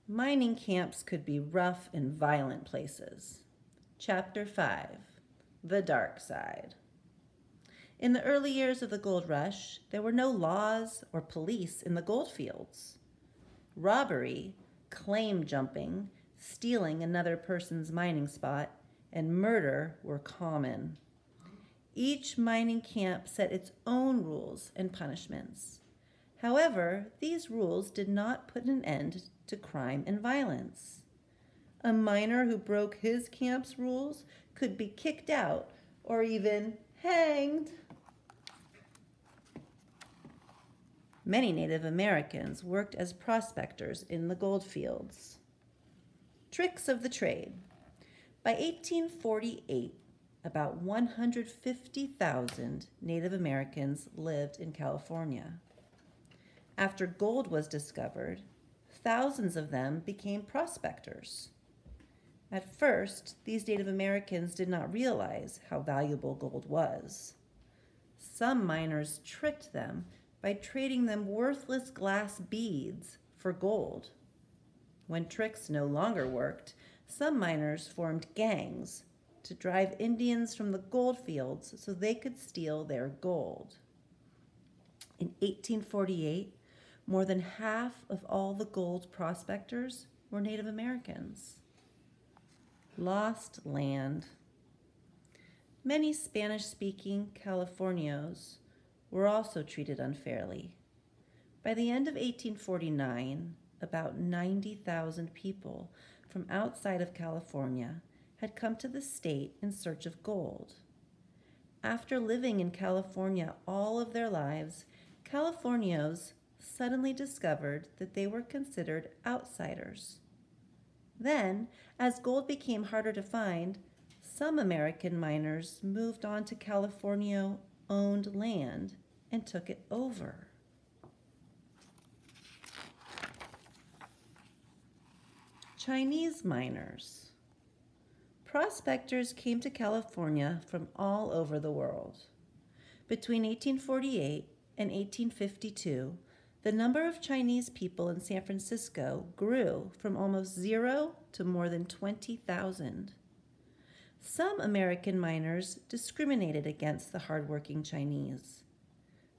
Mining camps could be rough and violent places. Chapter 5, The Dark Side. In the early years of the gold rush, there were no laws or police in the gold fields. Robbery, claim jumping, stealing another person's mining spot, and murder were common. Each mining camp set its own rules and punishments. However, these rules did not put an end to crime and violence. A miner who broke his camp's rules could be kicked out or even hanged. Many Native Americans worked as prospectors in the gold fields. Tricks of the trade. By 1848, about 150,000 Native Americans lived in California. After gold was discovered, thousands of them became prospectors. At first, these Native Americans did not realize how valuable gold was. Some miners tricked them by trading them worthless glass beads for gold. When tricks no longer worked, some miners formed gangs to drive Indians from the gold fields so they could steal their gold. In 1848, more than half of all the gold prospectors were Native Americans. Lost land. Many Spanish-speaking Californios were also treated unfairly. By the end of 1849, about 90,000 people from outside of California had come to the state in search of gold. After living in California all of their lives, Californios suddenly discovered that they were considered outsiders. Then, as gold became harder to find, some American miners moved on to California-owned land and took it over. Chinese miners. Prospectors came to California from all over the world. Between 1848 and 1852, the number of Chinese people in San Francisco grew from almost 0 to more than 20,000. Some American miners discriminated against the hardworking Chinese.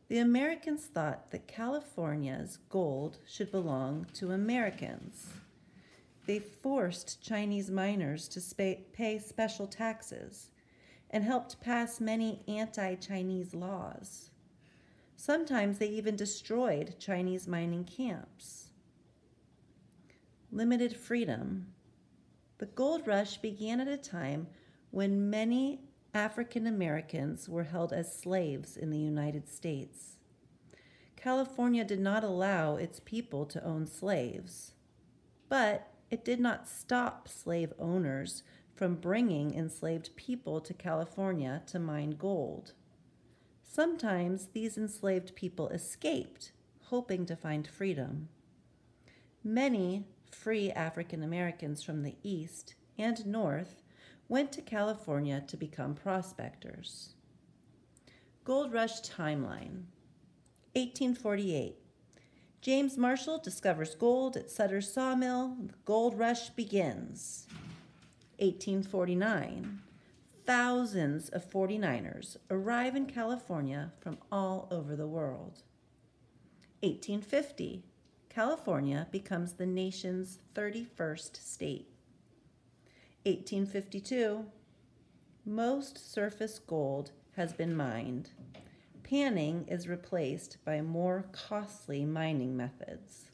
The Americans thought that California's gold should belong to Americans. They forced Chinese miners to pay special taxes and helped pass many anti-Chinese laws. Sometimes they even destroyed Chinese mining camps. Limited freedom. The gold rush began at a time when many African Americans were held as slaves in the United States. California did not allow its people to own slaves, but it did not stop slave owners from bringing enslaved people to California to mine gold. Sometimes these enslaved people escaped, hoping to find freedom. Many free African Americans from the East and North went to California to become prospectors. Gold Rush timeline. 1848. James Marshall discovers gold at Sutter's Sawmill. The gold rush begins. 1849. Thousands of 49ers arrive in California from all over the world. 1850. California becomes the nation's 31st state. 1852. Most surface gold has been mined. Panning is replaced by more costly mining methods.